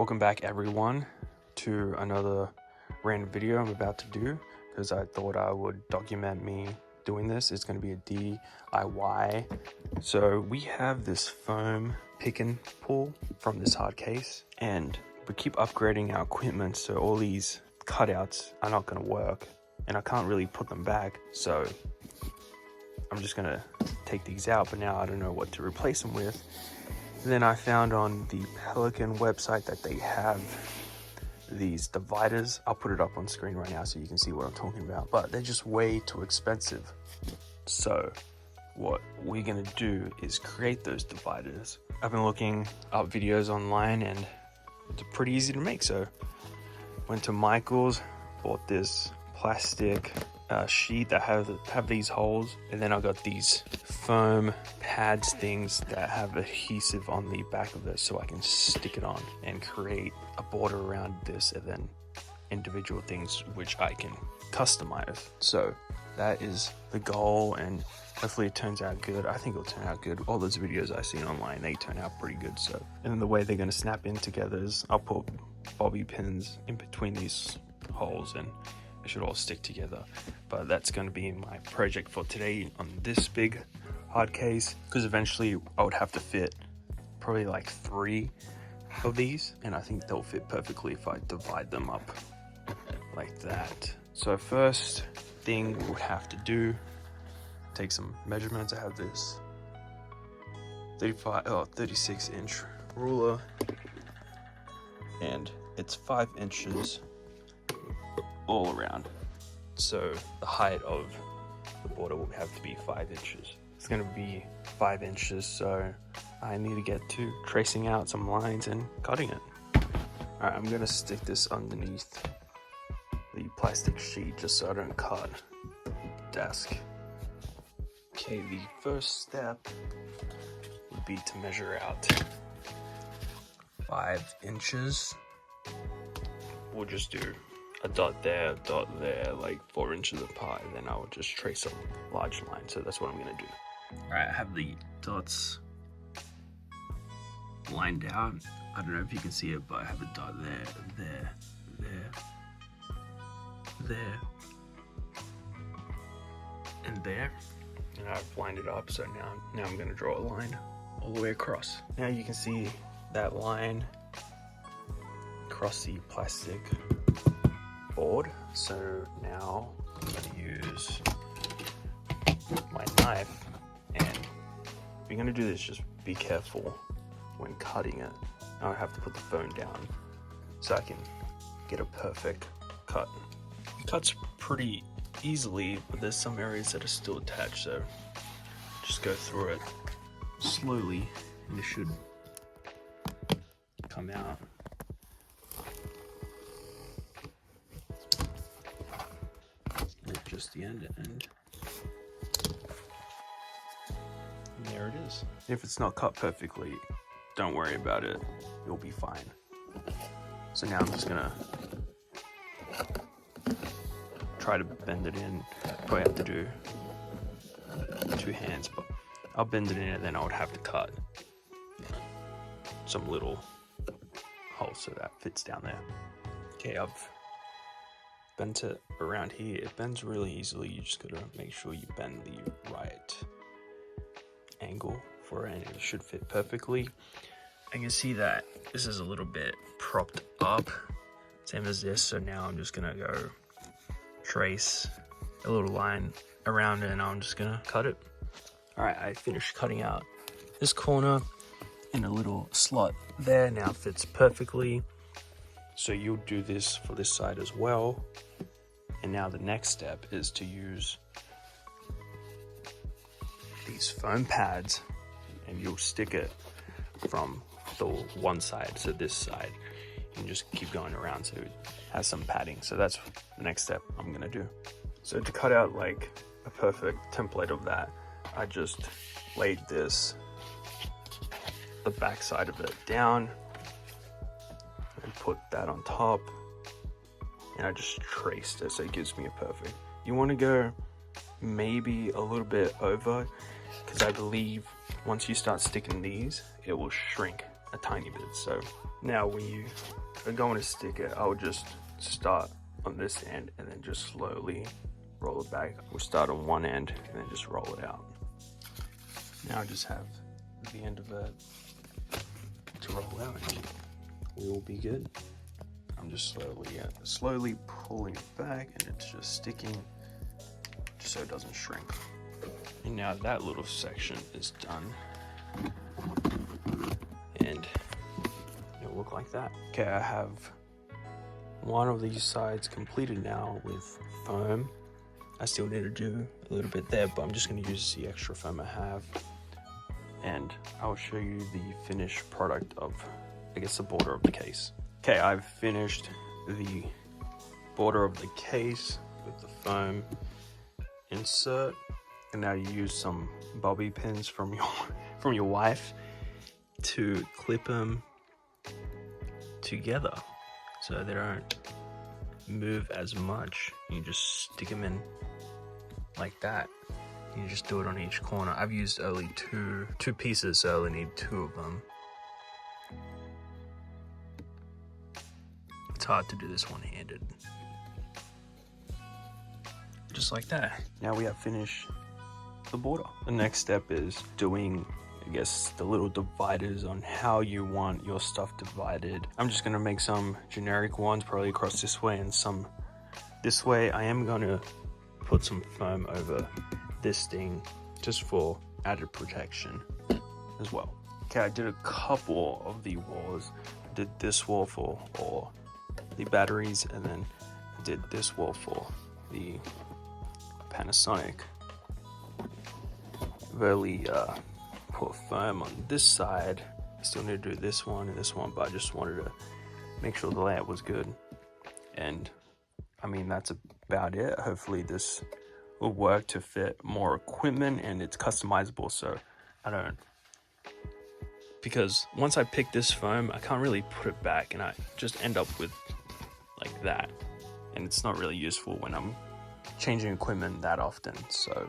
Welcome back everyone to another random video I'm about to do because I thought I would document me doing this. It's going to be a DIY. So we have this foam pick and pull from this Hardcase, and we keep upgrading our equipment, so all these cutouts are not going to work and I can't really put them back, so I'm just going to take these out, but now I don't know what to replace them with. And then I found on the Pelican website that they have these dividers. I'll put it up on screen right now so you can see what I'm talking about, but they're just way too expensive. So what we're gonna do is create those dividers. I've been looking up videos online and it's pretty easy to make. So went to Michael's, bought this plastic sheet that have these holes, and then I got these foam pads things that have adhesive on the back of it so I can stick it on and create a border around this, and then individual things which I can customize. So that is the goal, and hopefully it turns out good. I think it'll turn out good. All those videos I've seen online, they turn out pretty good. So, and then the way they're going to snap in together is I'll put bobby pins in between these holes and it should all stick together. But that's going to be my project for today on this big Hardcase, because eventually I would have to fit probably like 3 of these, and I think they'll fit perfectly if I divide them up like that. So first thing we would have to do, take some measurements. I have this 36 inch ruler, and it's 5 inches all around. So the height of the border will have to be 5 inches. It's going to be 5 inches, so I need to get to tracing out some lines and cutting it. Alright, I'm going to stick this underneath the plastic sheet just so I don't cut the desk. Okay, the first step would be to measure out 5 inches. We'll just do a dot there, like 4 inches apart, and then I'll just trace a large line. So that's what I'm gonna do. All right, I have the dots lined out. I don't know if you can see it, but I have a dot there, and there, and I've lined it up. So now I'm gonna draw a line all the way across. Now you can see that line across the plastic board. So now I'm going to use my knife, and if you're going to do this, just be careful when cutting it. I don't have to put the phone down so I can get a perfect cut. It cuts pretty easily, but there's some areas that are still attached, so just go through it slowly and it should come out. Just the end, and there it is. If it's not cut perfectly, don't worry about it, you'll be fine. So now I'm just gonna try to bend it in. Probably have to do 2 hands, but I'll bend it in and then I would have to cut some little holes so that fits down there. Okay, I've bent it around here. It bends really easily. You just gotta make sure you bend the right angle for it, and it should fit perfectly. I can see that this is a little bit propped up, same as this. So now I'm just gonna go trace a little line around it, and I'm just gonna cut it. All right, I finished cutting out this corner in a little slot there. Now it fits perfectly. So you'll do this for this side as well. And now the next step is to use these foam pads, and you'll stick it from the one side, so this side, and just keep going around so it has some padding. So that's the next step I'm gonna do. So to cut out like a perfect template of that, I just laid the back side of it down and put that on top, and I just traced it so it gives me a perfect. You want to go maybe a little bit over, because I believe once you start sticking these, it will shrink a tiny bit. So Now when you are going to stick it, I would just start on this end and then just slowly roll it back. We'll start on one end and then just roll it out. Now I just have the end of it to roll out and we will be good. I'm just slowly pulling it back and it's just sticking just so it doesn't shrink. And now that little section is done. And it'll look like that. Okay, I have one of these sides completed now with foam. I still need to do a little bit there, but I'm just going to use the extra foam I have. And I'll show you the finished product of, I guess, the border of the case. Okay, I've finished the border of the case with the foam insert. And now you use some bobby pins from your wife to clip them together so they don't move as much. You just stick them in like that. You just do it on each corner. I've used only two pieces, so I only need 2 of them. It's hard to do this one-handed. Just like that. Now we have finished the border. The next step is doing, I guess, the little dividers on how you want your stuff divided. I'm just gonna make some generic ones, probably across this way and some this way. I am gonna put some foam over this thing just for added protection as well. Okay, I did a couple of the walls. I did this wall for all the batteries, and then I did this wall for the Panasonic. Really put foam on this side. I still need to do this one and this one, but I just wanted to make sure the layout was good. And I mean, that's about it. Hopefully this will work to fit more equipment, and it's customizable, so I don't, because once I pick this foam, I can't really put it back and I just end up with like that, and it's not really useful when I'm changing equipment that often. So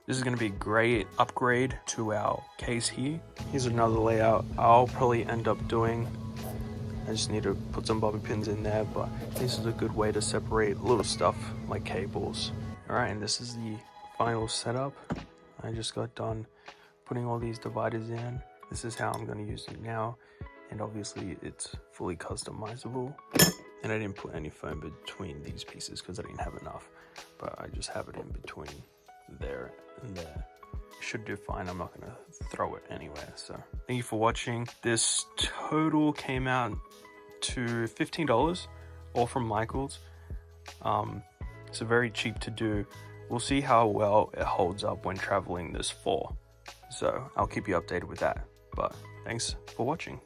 this is going to be a great upgrade to our case here. Here's another layout I'll probably end up doing. I just need to put some bobby pins in there, but this is a good way to separate little stuff like cables. All right, and this is the final setup. I just got done putting all these dividers in. This is how I'm going to use it now, and obviously it's fully customizable. And I didn't put any foam between these pieces because I didn't have enough, but I just have it in between there and there. Should do fine. I'm not gonna throw it anywhere. So thank you for watching. This total came out to $15, all from Michael's. So very cheap to do. We'll see how well it holds up when traveling this fall, so I'll keep you updated with that. But thanks for watching.